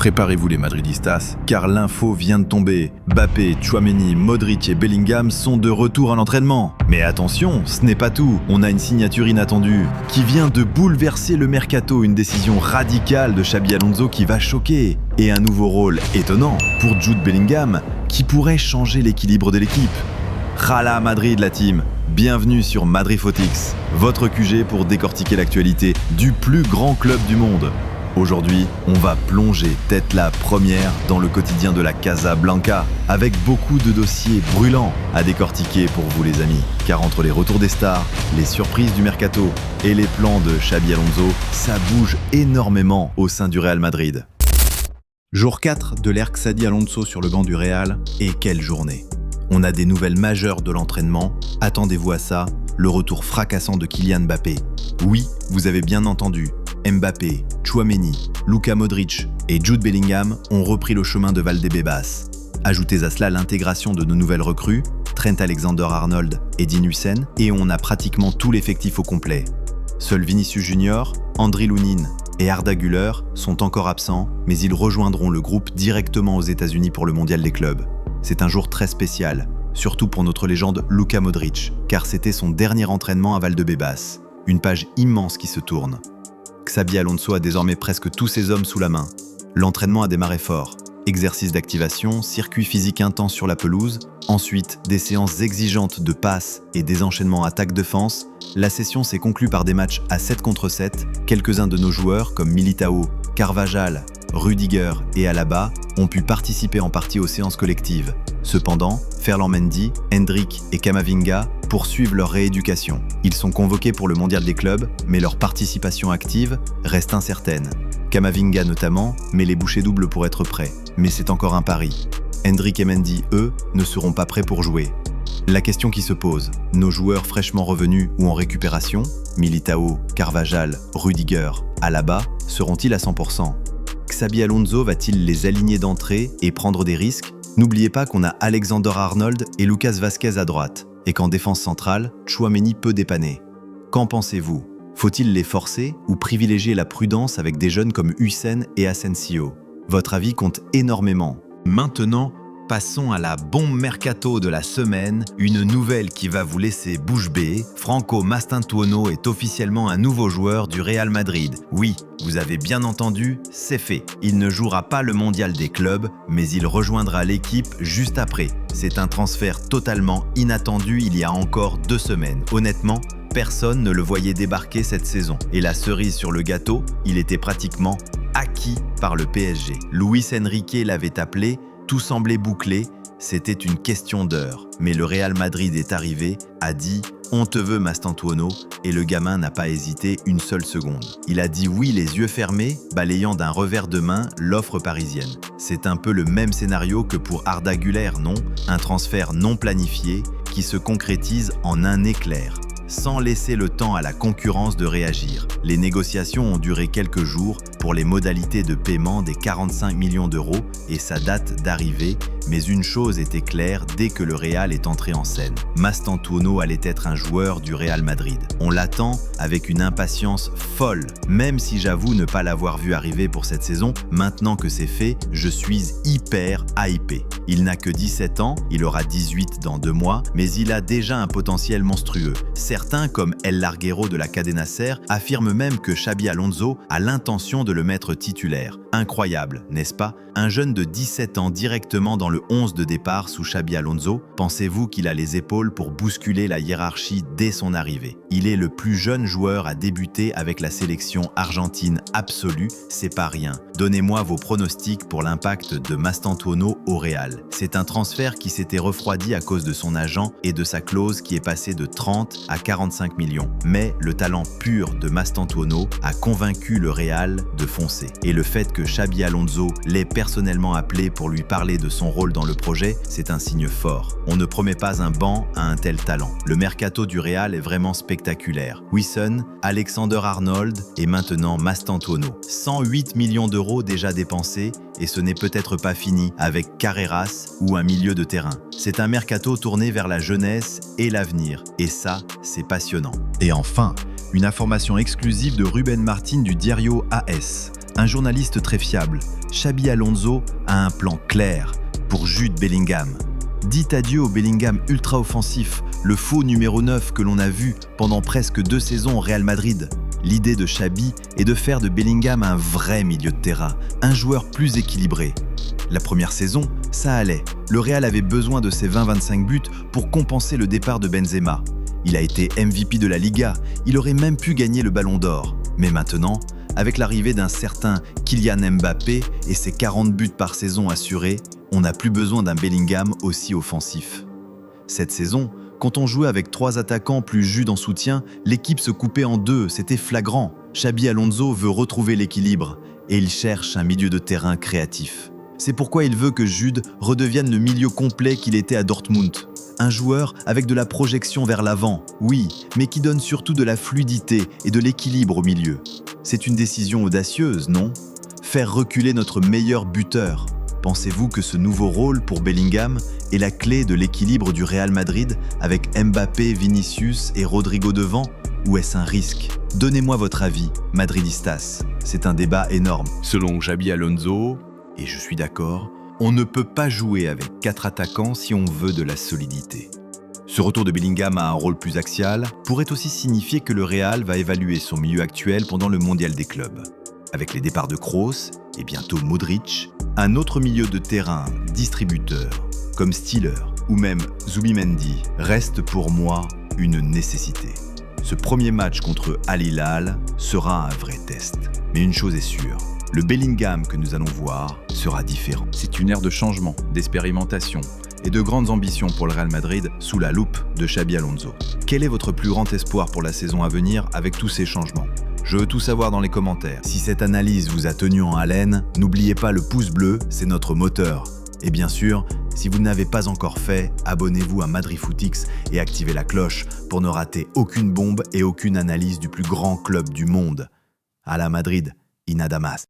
Préparez-vous les Madridistas, car l'info vient de tomber. Mbappé, Tchouaméni, Modric et Bellingham sont de retour à l'entraînement. Mais attention, ce n'est pas tout. On a une signature inattendue qui vient de bouleverser le mercato, une décision radicale de Xabi Alonso qui va choquer. Et un nouveau rôle étonnant pour Jude Bellingham qui pourrait changer l'équilibre de l'équipe. Rala Madrid la team, bienvenue sur Madrifotix, votre QG pour décortiquer l'actualité du plus grand club du monde. Aujourd'hui, on va plonger tête la première dans le quotidien de la Casa Blanca, avec beaucoup de dossiers brûlants à décortiquer pour vous les amis. Car entre les retours des stars, les surprises du mercato et les plans de Xabi Alonso, ça bouge énormément au sein du Real Madrid. Jour 4 de l'ère Xabi Alonso sur le banc du Real, et quelle journée! On a des nouvelles majeures de l'entraînement, attendez-vous à ça, le retour fracassant de Kylian Mbappé. Oui, vous avez bien entendu, Mbappé, Tchouaméni, Luka Modric et Jude Bellingham ont repris le chemin de Valdebebas. Ajoutez à cela l'intégration de nos nouvelles recrues, Trent Alexander-Arnold et Dean Huijsen, et on a pratiquement tout l'effectif au complet. Seuls Vinicius Junior, Andriy Lunin et Arda Güler sont encore absents, mais ils rejoindront le groupe directement aux États-Unis pour le Mondial des clubs. C'est un jour très spécial, surtout pour notre légende Luka Modric, car c'était son dernier entraînement à Valdebebas. Une page immense qui se tourne. Xabi Alonso a désormais presque tous ses hommes sous la main. L'entraînement a démarré fort. Exercice d'activation, circuit physique intense sur la pelouse, ensuite des séances exigeantes de passes et des enchaînements attaque-défense. La session s'est conclue par des matchs à 7 contre 7. Quelques-uns de nos joueurs, comme Militao, Carvajal, Rudiger et Alaba, ont pu participer en partie aux séances collectives. Cependant, Ferland Mendy, Endrick et Camavinga poursuivent leur rééducation. Ils sont convoqués pour le Mondial des clubs, mais leur participation active reste incertaine. Camavinga notamment met les bouchées doubles pour être prêt, mais c'est encore un pari. Endrick et Mendy, eux, ne seront pas prêts pour jouer. La question qui se pose, nos joueurs fraîchement revenus ou en récupération, Militao, Carvajal, Rudiger, Alaba, seront-ils à 100%? Xabi Alonso va-t-il les aligner d'entrée et prendre des risques? N'oubliez pas qu'on a Alexander-Arnold et Lucas Vazquez à droite, et qu'en défense centrale, Tchouaméni peut dépanner. Qu'en pensez-vous? Faut-il les forcer ou privilégier la prudence avec des jeunes comme Huijsen et Asensio? Votre avis compte énormément. Maintenant, passons à la bombe mercato de la semaine, une nouvelle qui va vous laisser bouche bée. Franco Mastantuono est officiellement un nouveau joueur du Real Madrid. Oui, vous avez bien entendu, c'est fait. Il ne jouera pas le mondial des clubs, mais il rejoindra l'équipe juste après. C'est un transfert totalement inattendu il y a encore 2 semaines. Honnêtement, personne ne le voyait débarquer cette saison. Et la cerise sur le gâteau, il était pratiquement acquis par le PSG. Luis Enrique l'avait appelé, tout semblait bouclé, c'était une question d'heure. Mais le Real Madrid est arrivé, a dit « On te veut Mastantuono » et le gamin n'a pas hésité une seule seconde. Il a dit oui les yeux fermés, balayant d'un revers de main l'offre parisienne. C'est un peu le même scénario que pour Arda Güler, non? Un transfert non planifié qui se concrétise en un éclair, sans laisser le temps à la concurrence de réagir. Les négociations ont duré quelques jours pour les modalités de paiement des 45 millions d'euros et sa date d'arrivée, mais une chose était claire dès que le Real est entré en scène. Mastantuono allait être un joueur du Real Madrid. On l'attend avec une impatience folle, même si j'avoue ne pas l'avoir vu arriver pour cette saison. Maintenant que c'est fait, je suis hyper hypé. Il n'a que 17 ans, il aura 18 dans 2 mois, mais il a déjà un potentiel monstrueux. Certains, comme El Larguero de la Cadena Ser, affirment même que Xabi Alonso a l'intention de le mettre titulaire. Incroyable, n'est-ce pas? Un jeune de 17 ans directement dans le 11 de départ sous Xabi Alonso, pensez-vous qu'il a les épaules pour bousculer la hiérarchie dès son arrivée? Il est le plus jeune joueur à débuter avec la sélection argentine absolue, c'est pas rien. Donnez-moi vos pronostics pour l'impact de Mastantuono au Real. C'est un transfert qui s'était refroidi à cause de son agent et de sa clause qui est passée de 30 à 45 millions. Mais le talent pur de Mastantuono a convaincu le Real de foncer. Et le fait que Xabi Alonso l'ait personnellement appelé pour lui parler de son rôle dans le projet, c'est un signe fort. On ne promet pas un banc à un tel talent. Le mercato du Real est vraiment spectaculaire. Huijsen, Alexander-Arnold et maintenant Mastantuono. 108 millions d'euros déjà dépensés et ce n'est peut-être pas fini avec Carreras ou un milieu de terrain. C'est un mercato tourné vers la jeunesse et l'avenir. Et ça, c'est passionnant. Et enfin, une information exclusive de Ruben Martin du Diario AS. Un journaliste très fiable, Xabi Alonso, a un plan clair pour Jude Bellingham. Dites adieu au Bellingham ultra-offensif, le faux numéro 9 que l'on a vu pendant presque 2 saisons au Real Madrid. L'idée de Xabi est de faire de Bellingham un vrai milieu de terrain, un joueur plus équilibré. La première saison, ça allait. Le Real avait besoin de ses 20-25 buts pour compenser le départ de Benzema. Il a été MVP de la Liga, il aurait même pu gagner le Ballon d'Or. Mais maintenant, avec l'arrivée d'un certain Kylian Mbappé et ses 40 buts par saison assurés, on n'a plus besoin d'un Bellingham aussi offensif. Cette saison, quand on jouait avec 3 attaquants plus Jude en soutien, l'équipe se coupait en 2, c'était flagrant. Xabi Alonso veut retrouver l'équilibre et il cherche un milieu de terrain créatif. C'est pourquoi il veut que Jude redevienne le milieu complet qu'il était à Dortmund. Un joueur avec de la projection vers l'avant, oui, mais qui donne surtout de la fluidité et de l'équilibre au milieu. C'est une décision audacieuse, non ? Faire reculer notre meilleur buteur. Pensez-vous que ce nouveau rôle pour Bellingham est la clé de l'équilibre du Real Madrid avec Mbappé, Vinicius et Rodrigo devant ? Ou est-ce un risque ? Donnez-moi votre avis, Madridistas. C'est un débat énorme. Selon Xabi Alonso, et je suis d'accord, on ne peut pas jouer avec 4 attaquants si on veut de la solidité. Ce retour de Bellingham à un rôle plus axial pourrait aussi signifier que le Real va évaluer son milieu actuel pendant le mondial des clubs. Avec les départs de Kroos et bientôt Modric, un autre milieu de terrain distributeur, comme Stiller ou même Zubimendi, reste pour moi une nécessité. Ce premier match contre Al Hilal sera un vrai test. Mais une chose est sûre, le Bellingham que nous allons voir sera différent. C'est une ère de changement, d'expérimentation et de grandes ambitions pour le Real Madrid sous la loupe de Xabi Alonso. Quel est votre plus grand espoir pour la saison à venir avec tous ces changements ? Je veux tout savoir dans les commentaires. Si cette analyse vous a tenu en haleine, n'oubliez pas le pouce bleu, c'est notre moteur. Et bien sûr, si vous ne l'avez pas encore fait, abonnez-vous à Madrifootix et activez la cloche pour ne rater aucune bombe et aucune analyse du plus grand club du monde. À la Madrid, in Adamas.